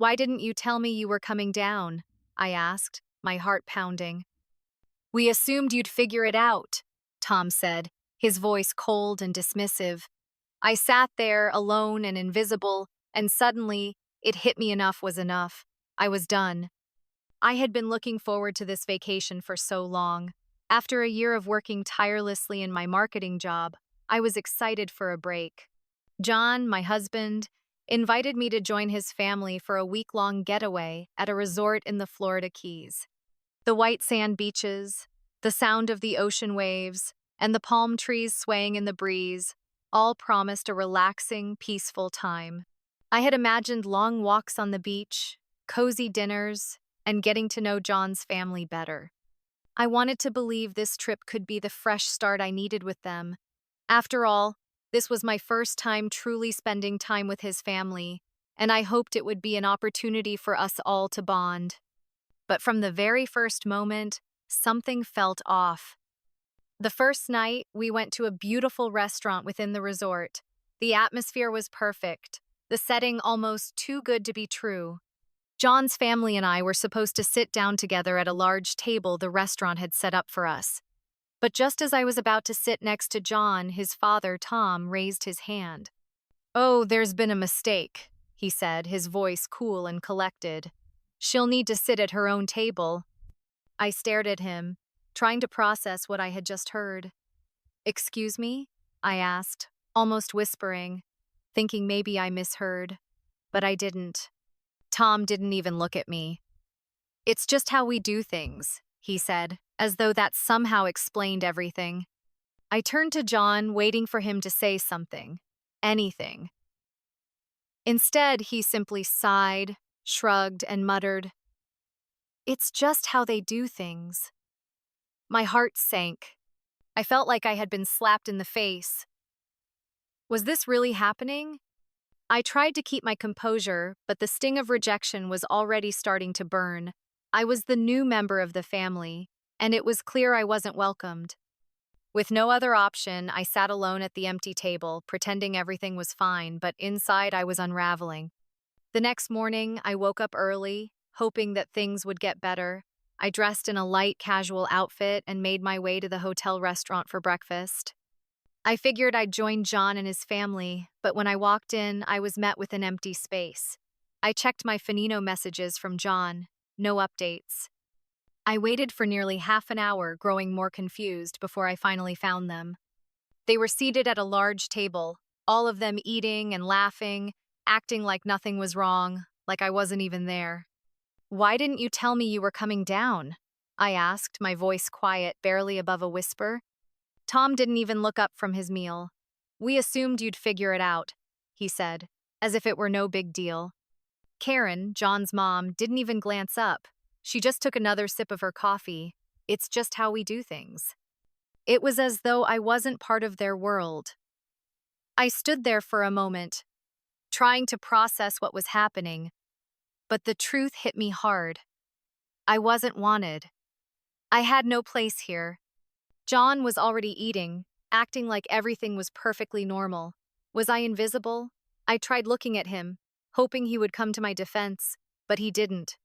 Why didn't you tell me you were coming down? I asked, my heart pounding. We assumed you'd figure it out, Tom said, his voice cold and dismissive. I sat there, alone and invisible, and suddenly, it hit me enough was enough. I was done. I had been looking forward to this vacation for so long. After a year of working tirelessly in my marketing job, I was excited for a break. John, my husband, invited me to join his family for a week-long getaway at a resort in the Florida Keys. The white sand beaches, the sound of the ocean waves, and the palm trees swaying in the breeze all promised a relaxing, peaceful time. I had imagined long walks on the beach, cozy dinners, and getting to know John's family better. I wanted to believe this trip could be the fresh start I needed with them. After all, this was my first time truly spending time with his family, and I hoped it would be an opportunity for us all to bond. But from the very first moment, something felt off. The first night, we went to a beautiful restaurant within the resort. The atmosphere was perfect, the setting almost too good to be true. John's family and I were supposed to sit down together at a large table the restaurant had set up for us. But just as I was about to sit next to John, his father, Tom, raised his hand. "Oh, there's been a mistake," he said, his voice cool and collected. "She'll need to sit at her own table." I stared at him, trying to process what I had just heard. "Excuse me?" I asked, almost whispering, thinking maybe I misheard. But I didn't. Tom didn't even look at me. "It's just how we do things," he said, as though that somehow explained everything. I turned to John, waiting for him to say something. Anything. Instead, he simply sighed, shrugged, and muttered, "It's just how they do things." My heart sank. I felt like I had been slapped in the face. Was this really happening? I tried to keep my composure, but the sting of rejection was already starting to burn. I was the new member of the family, and it was clear I wasn't welcomed. With no other option, I sat alone at the empty table, pretending everything was fine, but inside I was unraveling. The next morning, I woke up early, hoping that things would get better. I dressed in a light, casual outfit and made my way to the hotel restaurant for breakfast. I figured I'd join John and his family, but when I walked in, I was met with an empty space. I checked my Finino messages from John. No updates. I waited for nearly half an hour, growing more confused, before I finally found them. They were seated at a large table, all of them eating and laughing, acting like nothing was wrong, like I wasn't even there. "Why didn't you tell me you were coming down?" I asked, my voice quiet, barely above a whisper. Tom didn't even look up from his meal. "We assumed you'd figure it out," he said, as if it were no big deal. Karen, John's mom, didn't even glance up. She just took another sip of her coffee. "It's just how we do things." It was as though I wasn't part of their world. I stood there for a moment, trying to process what was happening, but the truth hit me hard. I wasn't wanted. I had no place here. John was already eating, acting like everything was perfectly normal. Was I invisible? I tried looking at him, hoping he would come to my defense, but he didn't.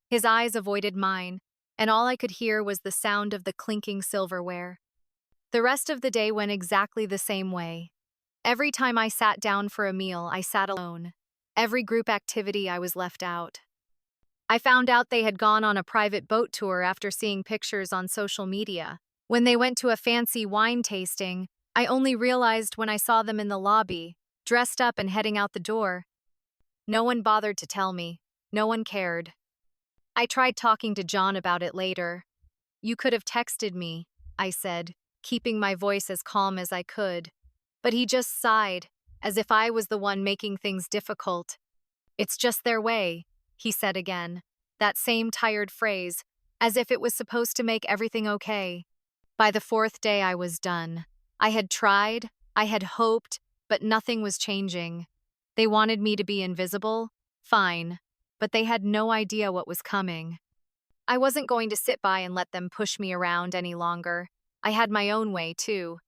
His eyes avoided mine, and all I could hear was the sound of the clinking silverware. The rest of the day went exactly the same way. Every time I sat down for a meal, I sat alone. Every group activity, I was left out. I found out they had gone on a private boat tour after seeing pictures on social media. When they went to a fancy wine tasting, I only realized when I saw them in the lobby, dressed up and heading out the door. No one bothered to tell me. No one cared. I tried talking to John about it later. "You could have texted me," I said, keeping my voice as calm as I could. But he just sighed, as if I was the one making things difficult. "It's just their way," he said again, that same tired phrase, as if it was supposed to make everything okay. By the fourth day, I was done. I had tried, I had hoped, but nothing was changing. They wanted me to be invisible? Fine, but they had no idea what was coming. I wasn't going to sit by and let them push me around any longer. I had my own way, too.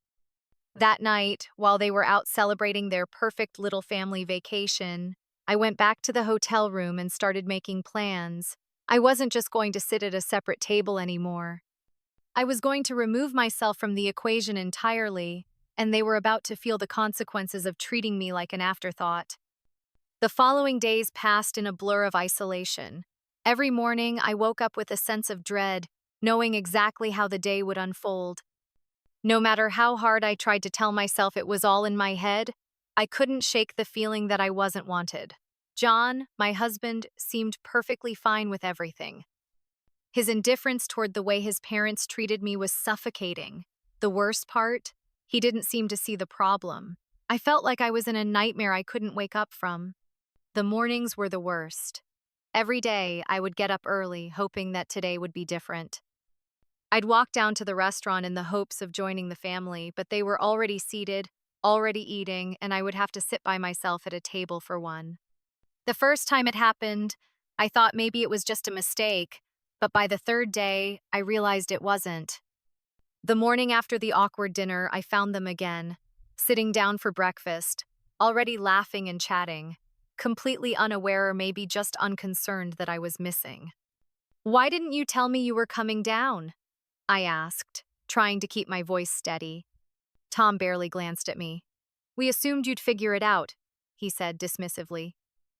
That night, while they were out celebrating their perfect little family vacation, I went back to the hotel room and started making plans. I wasn't just going to sit at a separate table anymore. I was going to remove myself from the equation entirely, and they were about to feel the consequences of treating me like an afterthought. The following days passed in a blur of isolation. Every morning, I woke up with a sense of dread, knowing exactly how the day would unfold. No matter how hard I tried to tell myself it was all in my head, I couldn't shake the feeling that I wasn't wanted. John, my husband, seemed perfectly fine with everything. His indifference toward the way his parents treated me was suffocating. The worst part? He didn't seem to see the problem. I felt like I was in a nightmare I couldn't wake up from. The mornings were the worst. Every day, I would get up early, hoping that today would be different. I'd walk down to the restaurant in the hopes of joining the family, but they were already seated, already eating, and I would have to sit by myself at a table for one. The first time it happened, I thought maybe it was just a mistake, but by the third day, I realized it wasn't. The morning after the awkward dinner, I found them again, sitting down for breakfast, already laughing and chatting, completely unaware or maybe just unconcerned that I was missing. "Why didn't you tell me you were coming down?" I asked, trying to keep my voice steady. Tom barely glanced at me. "We assumed you'd figure it out," he said dismissively.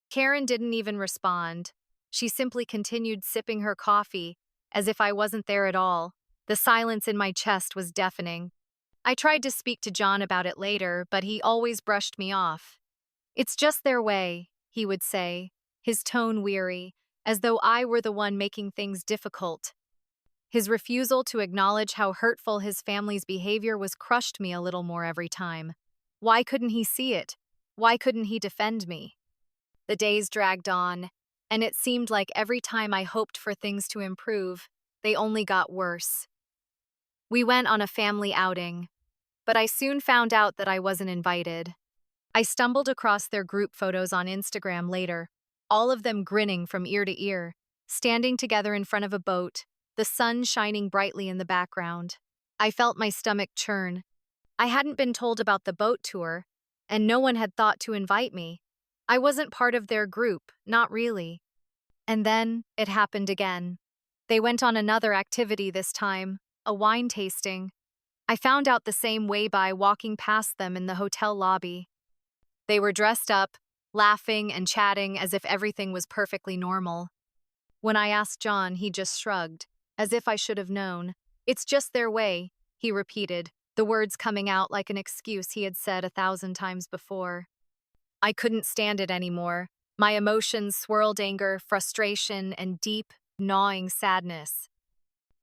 Karen didn't even respond. She simply continued sipping her coffee, as if I wasn't there at all. The silence in my chest was deafening. I tried to speak to John about it later, but he always brushed me off. "It's just their way," he would say, his tone weary, as though I were the one making things difficult. His refusal to acknowledge how hurtful his family's behavior was crushed me a little more every time. Why couldn't he see it? Why couldn't he defend me? The days dragged on, and it seemed like every time I hoped for things to improve, they only got worse. We went on a family outing, but I soon found out that I wasn't invited. I stumbled across their group photos on Instagram later, all of them grinning from ear to ear, standing together in front of a boat, the sun shining brightly in the background. I felt my stomach churn. I hadn't been told about the boat tour, and no one had thought to invite me. I wasn't part of their group, not really. And then it happened again. They went on another activity this time, a wine tasting. I found out the same way by walking past them in the hotel lobby. They were dressed up, laughing and chatting as if everything was perfectly normal. When I asked John, he just shrugged, as if I should have known. "It's just their way," he repeated, the words coming out like an excuse he had said 1,000 times before. I couldn't stand it anymore. My emotions swirled anger, frustration, and deep, gnawing sadness.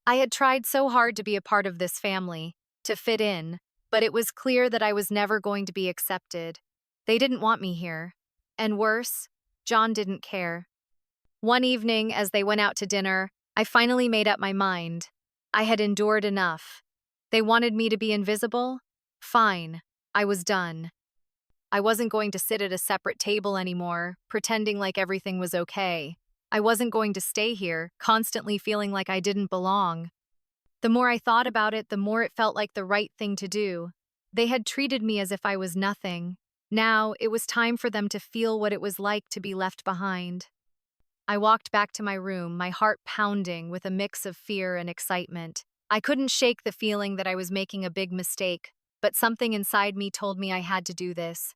I had tried so hard to be a part of this family, to fit in, but it was clear that I was never going to be accepted. They didn't want me here. And worse, John didn't care. One evening, as they went out to dinner, I finally made up my mind. I had endured enough. They wanted me to be invisible? Fine. I was done. I wasn't going to sit at a separate table anymore, pretending like everything was okay. I wasn't going to stay here, constantly feeling like I didn't belong. The more I thought about it, the more it felt like the right thing to do. They had treated me as if I was nothing. Now, it was time for them to feel what it was like to be left behind. I walked back to my room, my heart pounding with a mix of fear and excitement. I couldn't shake the feeling that I was making a big mistake, but something inside me told me I had to do this.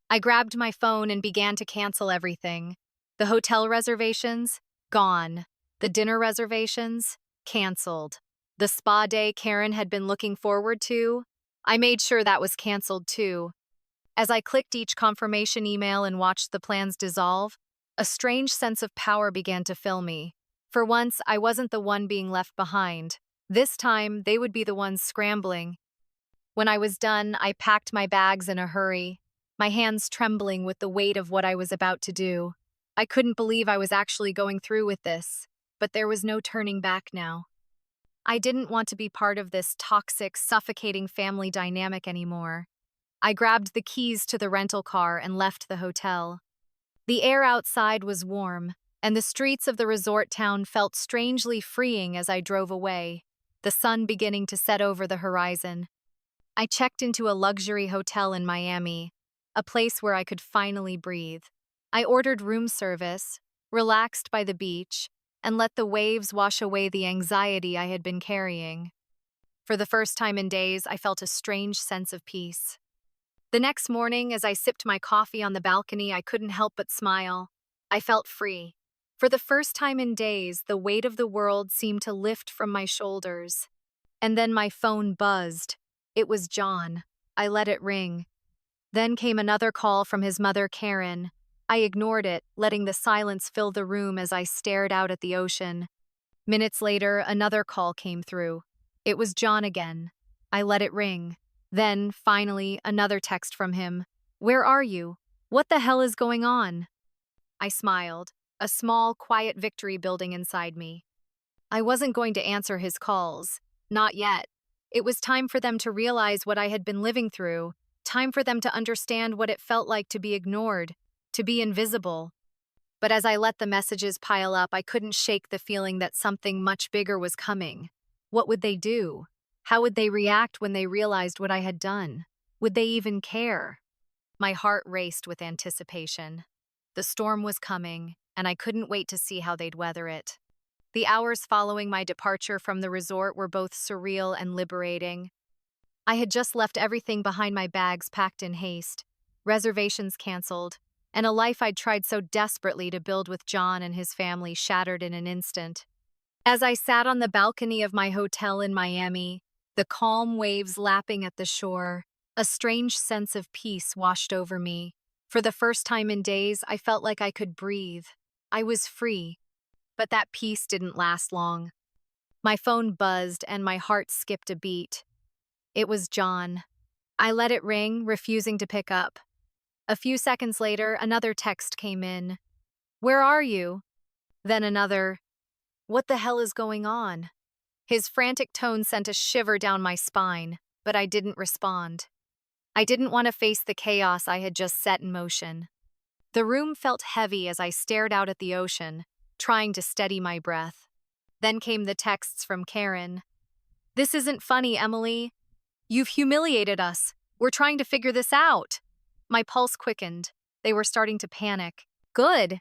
I grabbed my phone and began to cancel everything. The hotel reservations? Gone. The dinner reservations? Canceled. The spa day Karen had been looking forward to? I made sure that was canceled too. As I clicked each confirmation email and watched the plans dissolve, a strange sense of power began to fill me. For once, I wasn't the one being left behind. This time, they would be the ones scrambling. When I was done, I packed my bags in a hurry, my hands trembling with the weight of what I was about to do. I couldn't believe I was actually going through with this, but there was no turning back now. I didn't want to be part of this toxic, suffocating family dynamic anymore. I grabbed the keys to the rental car and left the hotel. The air outside was warm, and the streets of the resort town felt strangely freeing as I drove away, the sun beginning to set over the horizon. I checked into a luxury hotel in Miami, a place where I could finally breathe. I ordered room service, relaxed by the beach, and let the waves wash away the anxiety I had been carrying. For the first time in days, I felt a strange sense of peace. The next morning, as I sipped my coffee on the balcony, I couldn't help but smile. I felt free. For the first time in days, the weight of the world seemed to lift from my shoulders. And then my phone buzzed. It was John. I let it ring. Then came another call from his mother, Karen. I ignored it, letting the silence fill the room as I stared out at the ocean. Minutes later, another call came through. It was John again. I let it ring. Then, finally, another text from him. "Where are you? What the hell is going on?" I smiled, a small, quiet victory building inside me. I wasn't going to answer his calls. Not yet. It was time for them to realize what I had been living through, time for them to understand what it felt like to be ignored, to be invisible. But as I let the messages pile up, I couldn't shake the feeling that something much bigger was coming. What would they do? How would they react when they realized what I had done? Would they even care? My heart raced with anticipation. The storm was coming, and I couldn't wait to see how they'd weather it. The hours following my departure from the resort were both surreal and liberating. I had just left everything behind, my bags packed in haste, reservations canceled, and a life I'd tried so desperately to build with John and his family shattered in an instant. As I sat on the balcony of my hotel in Miami, the calm waves lapping at the shore, a strange sense of peace washed over me. For the first time in days, I felt like I could breathe. I was free. But that peace didn't last long. My phone buzzed and my heart skipped a beat. It was John. I let it ring, refusing to pick up. A few seconds later, another text came in. "Where are you?" Then another, "What the hell is going on?" His frantic tone sent a shiver down my spine, but I didn't respond. I didn't want to face the chaos I had just set in motion. The room felt heavy as I stared out at the ocean, trying to steady my breath. Then came the texts from Karen. "This isn't funny, Emily. You've humiliated us. We're trying to figure this out." My pulse quickened. They were starting to panic. Good.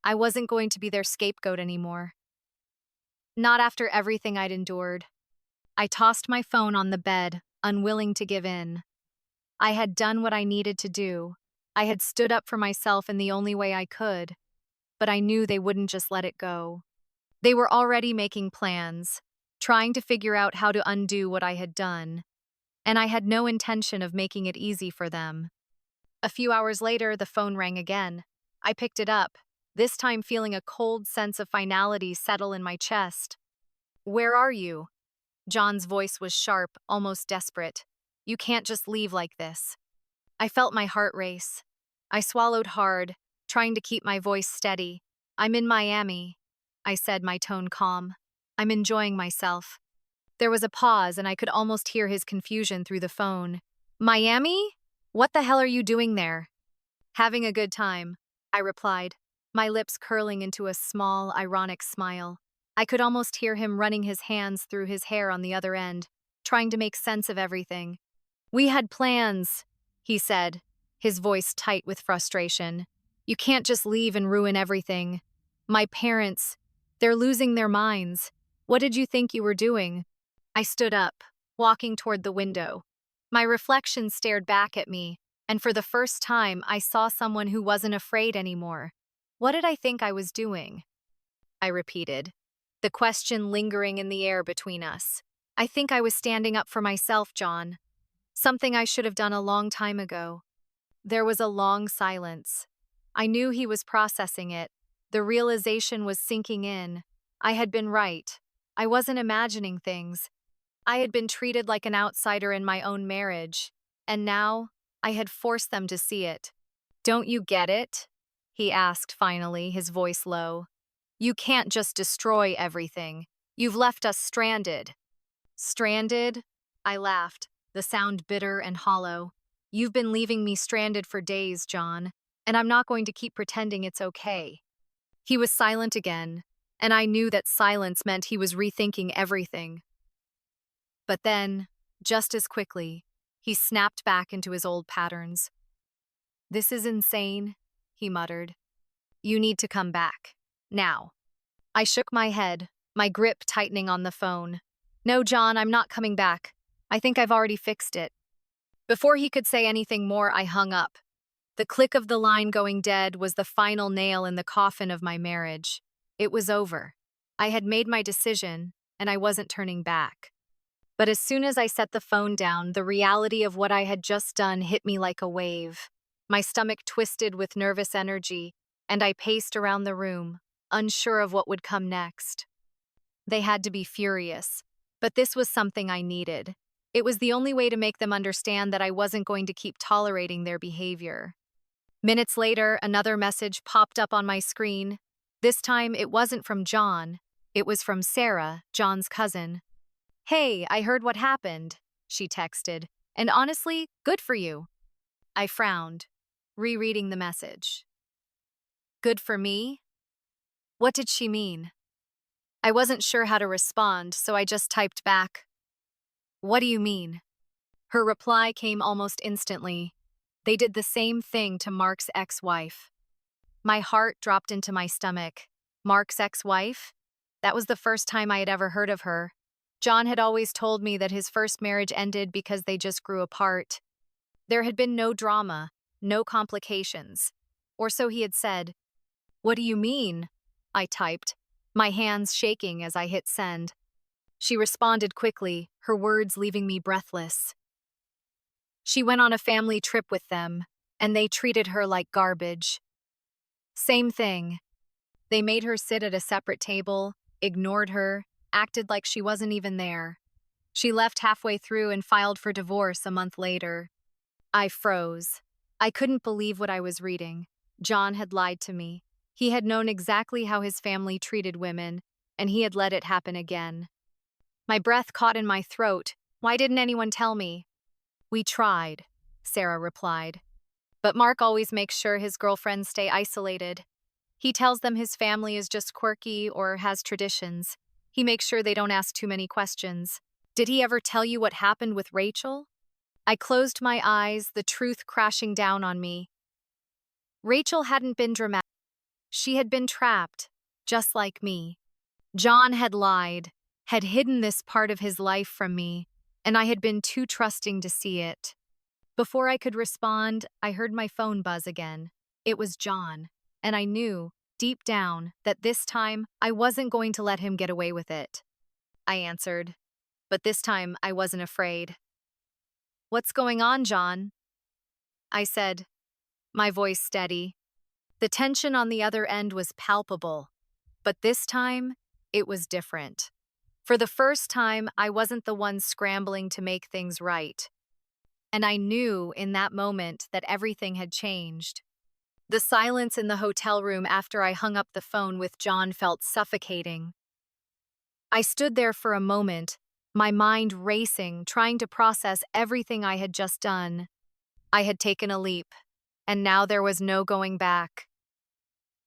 I wasn't going to be their scapegoat anymore. Not after everything I'd endured. I tossed my phone on the bed, unwilling to give in. I had done what I needed to do. I had stood up for myself in the only way I could. But I knew they wouldn't just let it go. They were already making plans, trying to figure out how to undo what I had done. And I had no intention of making it easy for them. A few hours later, the phone rang again. I picked it up, this time feeling a cold sense of finality settle in my chest. "Where are you?" John's voice was sharp, almost desperate. "You can't just leave like this." I felt my heart race. I swallowed hard, trying to keep my voice steady. "I'm in Miami," I said, my tone calm. "I'm enjoying myself." There was a pause, and I could almost hear his confusion through the phone. "Miami? What the hell are you doing there?" "Having a good time," I replied, my lips curling into a small, ironic smile. I could almost hear him running his hands through his hair on the other end, trying to make sense of everything. "We had plans," he said, his voice tight with frustration. "You can't just leave and ruin everything. My parents, they're losing their minds. What did you think you were doing?" I stood up, walking toward the window. My reflection stared back at me, and for the first time, I saw someone who wasn't afraid anymore. "What did I think I was doing?" I repeated, the question lingering in the air between us. "I think I was standing up for myself, John. Something I should have done a long time ago." There was a long silence. I knew he was processing it. The realization was sinking in. I had been right. I wasn't imagining things. I had been treated like an outsider in my own marriage, and now I had forced them to see it. "Don't you get it?" he asked finally, his voice low. "You can't just destroy everything. You've left us stranded." "Stranded?" I laughed, the sound bitter and hollow. "You've been leaving me stranded for days, John, and I'm not going to keep pretending it's okay." He was silent again, and I knew that silence meant he was rethinking everything. But then, just as quickly, he snapped back into his old patterns. "This is insane," he muttered. You need to come back. Now. I shook my head, my grip tightening on the phone. No, John, I'm not coming back. I think I've already fixed it. Before he could say anything more, I hung up. The click of the line going dead was the final nail in the coffin of my marriage. It was over. I had made my decision, and I wasn't turning back. But as soon as I set the phone down, the reality of what I had just done hit me like a wave. My stomach twisted with nervous energy, and I paced around the room, unsure of what would come next. They had to be furious, but this was something I needed. It was the only way to make them understand that I wasn't going to keep tolerating their behavior. Minutes later, another message popped up on my screen. This time, it wasn't from John. It was from Sarah, John's cousin. Hey, I heard what happened, she texted. And honestly, good for you. I frowned, rereading the message. Good for me? What did she mean? I wasn't sure how to respond, so I just typed back, what do you mean? Her reply came almost instantly. They did the same thing to Mark's ex-wife. My heart dropped into my stomach. Mark's ex-wife? That was the first time I had ever heard of her. John had always told me that his first marriage ended because they just grew apart. There had been no drama, no complications. Or so he had said. What do you mean? I typed, my hands shaking as I hit send. She responded quickly, her words leaving me breathless. She went on a family trip with them, and they treated her like garbage. Same thing. They made her sit at a separate table, ignored her, acted like she wasn't even there. She left halfway through and filed for divorce a month later. I froze. I couldn't believe what I was reading. John had lied to me. He had known exactly how his family treated women, and he had let it happen again. My breath caught in my throat. Why didn't anyone tell me? We tried, Sarah replied. But Mark always makes sure his girlfriends stay isolated. He tells them his family is just quirky or has traditions. He makes sure they don't ask too many questions. Did he ever tell you what happened with Rachel? I closed my eyes, the truth crashing down on me. Rachel hadn't been dramatic. She had been trapped, just like me. John had lied, had hidden this part of his life from me, and I had been too trusting to see it. Before I could respond, I heard my phone buzz again. It was John, and I knew, deep down, that this time I wasn't going to let him get away with it. I answered, but this time I wasn't afraid. What's going on, John? I said, my voice steady. The tension on the other end was palpable, but this time, it was different. For the first time, I wasn't the one scrambling to make things right. And I knew in that moment that everything had changed. The silence in the hotel room after I hung up the phone with John felt suffocating. I stood there for a moment, my mind racing, trying to process everything I had just done. I had taken a leap, and now there was no going back.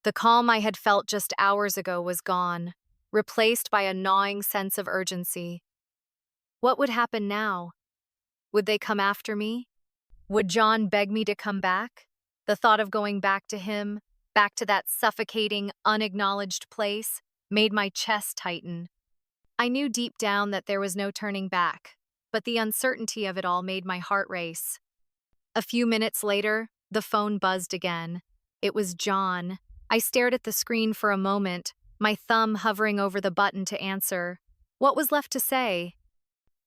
The calm I had felt just hours ago was gone, replaced by a gnawing sense of urgency. What would happen now? Would they come after me? Would John beg me to come back? The thought of going back to him, back to that suffocating, unacknowledged place, made my chest tighten. I knew deep down that there was no turning back, but the uncertainty of it all made my heart race. A few minutes later, the phone buzzed again. It was John. I stared at the screen for a moment, my thumb hovering over the button to answer. What was left to say?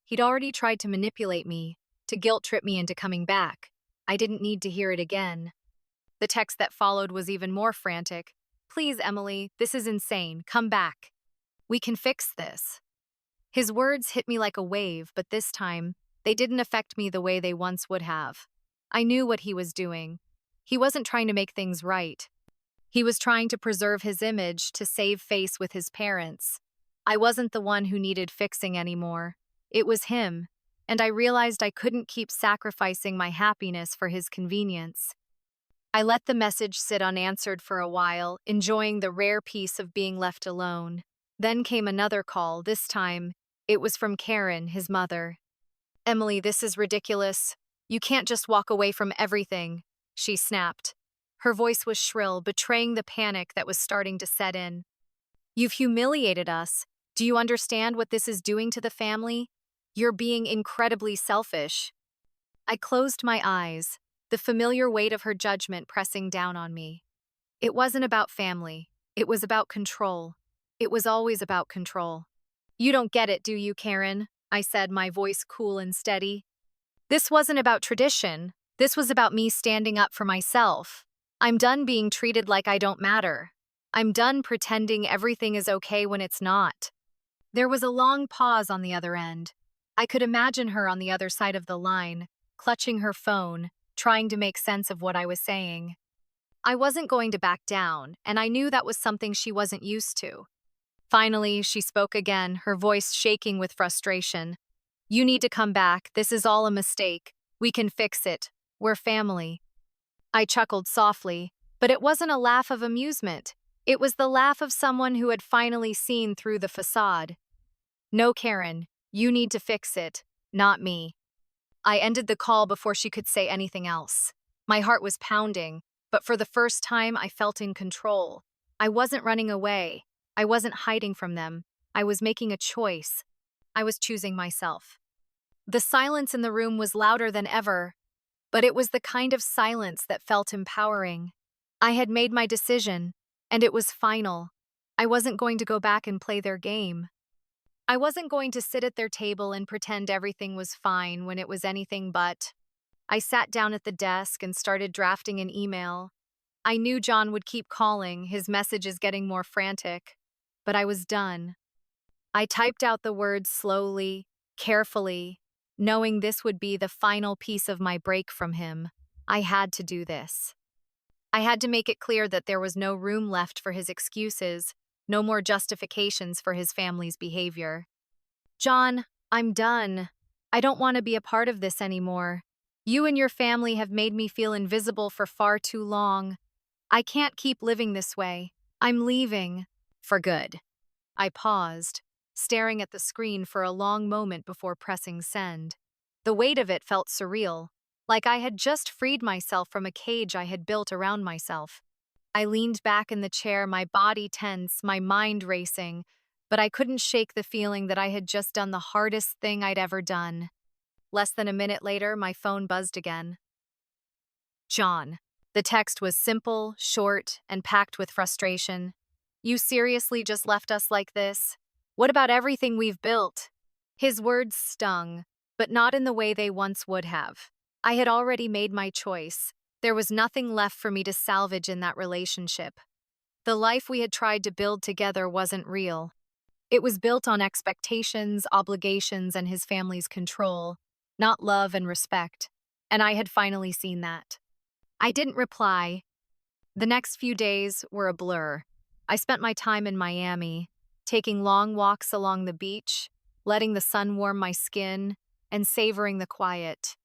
He'd already tried to manipulate me, to guilt-trip me into coming back. I didn't need to hear it again. The text that followed was even more frantic. Please, Emily, this is insane. Come back. We can fix this. His words hit me like a wave, but this time, they didn't affect me the way they once would have. I knew what he was doing. He wasn't trying to make things right. He was trying to preserve his image, to save face with his parents. I wasn't the one who needed fixing anymore. It was him, and I realized I couldn't keep sacrificing my happiness for his convenience. I let the message sit unanswered for a while, enjoying the rare peace of being left alone. Then came another call. This time, it was from Karen, his mother. Emily, this is ridiculous. You can't just walk away from everything, she snapped. Her voice was shrill, betraying the panic that was starting to set in. You've humiliated us. Do you understand what this is doing to the family? You're being incredibly selfish. I closed my eyes, the familiar weight of her judgment pressing down on me. It wasn't about family. It was about control. It was always about control. You don't get it, do you, Karen? I said, my voice cool and steady. This wasn't about tradition. This was about me standing up for myself. I'm done being treated like I don't matter. I'm done pretending everything is okay when it's not. There was a long pause on the other end. I could imagine her on the other side of the line, clutching her phone, trying to make sense of what I was saying. I wasn't going to back down, and I knew that was something she wasn't used to. Finally, she spoke again, her voice shaking with frustration. You need to come back. This is all a mistake. We can fix it. We're family. I chuckled softly, but it wasn't a laugh of amusement. It was the laugh of someone who had finally seen through the facade. No, Karen, you need to fix it, not me. I ended the call before she could say anything else. My heart was pounding, but for the first time I felt in control. I wasn't running away. I wasn't hiding from them. I was making a choice. I was choosing myself. The silence in the room was louder than ever, but it was the kind of silence that felt empowering. I had made my decision, and it was final. I wasn't going to go back and play their game. I wasn't going to sit at their table and pretend everything was fine when it was anything but. I sat down at the desk and started drafting an email. I knew John would keep calling, his messages getting more frantic, but I was done. I typed out the words slowly, carefully, knowing this would be the final piece of my break from him. I had to do this. I had to make it clear that there was no room left for his excuses, no more justifications for his family's behavior. John, I'm done. I don't want to be a part of this anymore. You and your family have made me feel invisible for far too long. I can't keep living this way. I'm leaving. For good. I paused, staring at the screen for a long moment before pressing send. The weight of it felt surreal, like I had just freed myself from a cage I had built around myself. I leaned back in the chair, my body tense, my mind racing, but I couldn't shake the feeling that I had just done the hardest thing I'd ever done. Less than a minute later, my phone buzzed again. John. The text was simple, short, and packed with frustration. You seriously just left us like this? What about everything we've built? His words stung, but not in the way they once would have. I had already made my choice. There was nothing left for me to salvage in that relationship. The life we had tried to build together wasn't real. It was built on expectations, obligations, and his family's control, not love and respect. And I had finally seen that. I didn't reply. The next few days were a blur. I spent my time in Miami, taking long walks along the beach, letting the sun warm my skin, and savoring the quiet.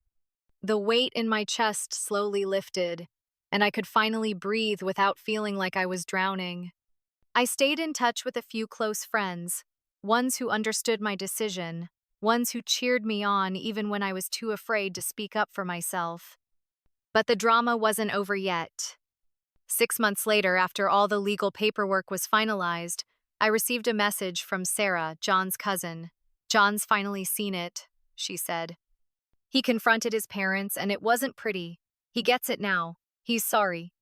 The weight in my chest slowly lifted, and I could finally breathe without feeling like I was drowning. I stayed in touch with a few close friends, ones who understood my decision, ones who cheered me on even when I was too afraid to speak up for myself. But the drama wasn't over yet. 6 months later, after all the legal paperwork was finalized, I received a message from Sarah, John's cousin. John's finally seen it, she said. He confronted his parents, and it wasn't pretty. He gets it now. He's sorry.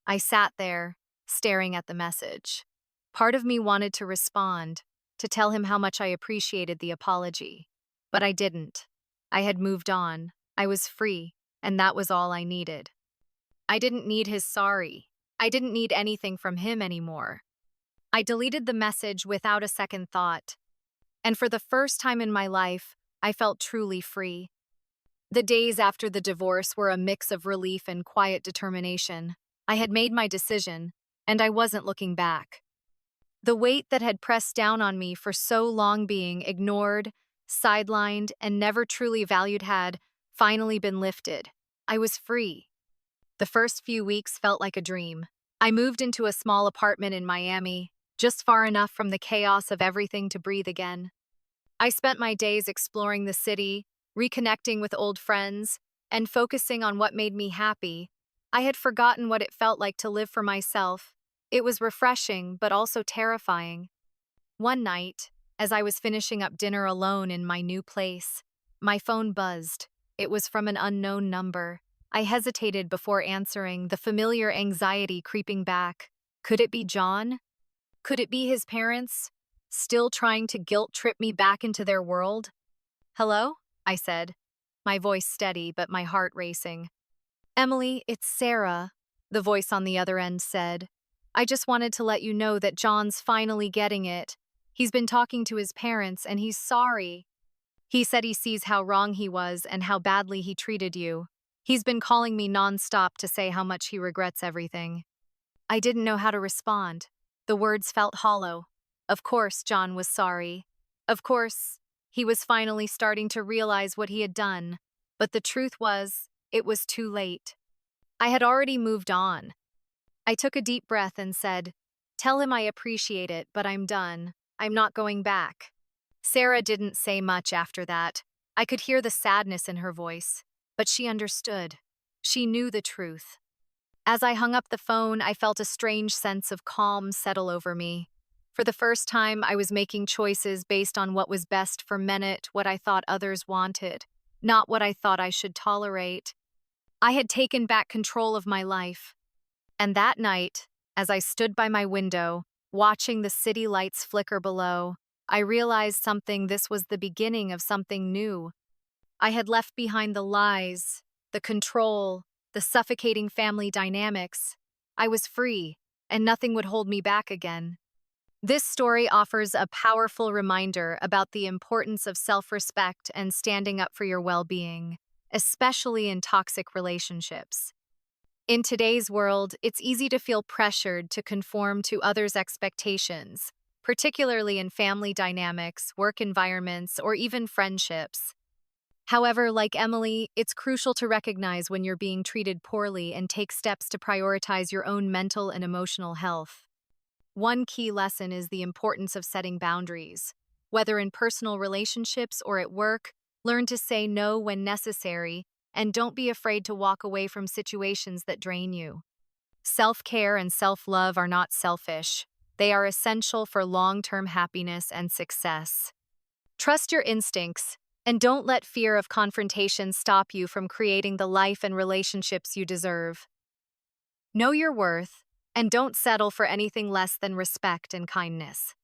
I sat there, staring at the message. Part of me wanted to respond, to tell him how much I appreciated the apology. But I didn't. I had moved on. I was free, and that was all I needed. I didn't need his sorry. I didn't need anything from him anymore. I deleted the message without a second thought. And for the first time in my life, I felt truly free. The days after the divorce were a mix of relief and quiet determination. I had made my decision, and I wasn't looking back. The weight that had pressed down on me for so long, being ignored, sidelined, and never truly valued, had finally been lifted. I was free. The first few weeks felt like a dream. I moved into a small apartment in Miami, just far enough from the chaos of everything to breathe again. I spent my days exploring the city, reconnecting with old friends, and focusing on what made me happy. I had forgotten what it felt like to live for myself. It was refreshing, but also terrifying. One night, as I was finishing up dinner alone in my new place, my phone buzzed. It was from an unknown number. I hesitated before answering, the familiar anxiety creeping back. Could it be John? Could it be his parents? Still trying to guilt trip me back into their world? Hello? I said, my voice steady but my heart racing. Emily, it's Sarah, the voice on the other end said. I just wanted to let you know that John's finally getting it. He's been talking to his parents and he's sorry. He said he sees how wrong he was and how badly he treated you. He's been calling me nonstop to say how much he regrets everything. I didn't know how to respond. The words felt hollow. Of course, John was sorry. Of course, he was finally starting to realize what he had done. But the truth was, it was too late. I had already moved on. I took a deep breath and said, "Tell him I appreciate it, but I'm done. I'm not going back." Sarah didn't say much after that. I could hear the sadness in her voice, but she understood. She knew the truth. As I hung up the phone, I felt a strange sense of calm settle over me. For the first time, I was making choices based on what was best for Minute, what I thought others wanted, not what I thought I should tolerate. I had taken back control of my life. And that night, as I stood by my window, watching the city lights flicker below, I realized this was the beginning of something new. I had left behind the lies, the control, the suffocating family dynamics. I was free, and nothing would hold me back again. This story offers a powerful reminder about the importance of self-respect and standing up for your well-being, especially in toxic relationships. In today's world, it's easy to feel pressured to conform to others' expectations, particularly in family dynamics, work environments, or even friendships. However, like Emily, it's crucial to recognize when you're being treated poorly and take steps to prioritize your own mental and emotional health. One key lesson is the importance of setting boundaries. Whether in personal relationships or at work, learn to say no when necessary, and don't be afraid to walk away from situations that drain you. Self-care and self-love are not selfish. They are essential for long-term happiness and success. Trust your instincts, and don't let fear of confrontation stop you from creating the life and relationships you deserve. Know your worth, and don't settle for anything less than respect and kindness.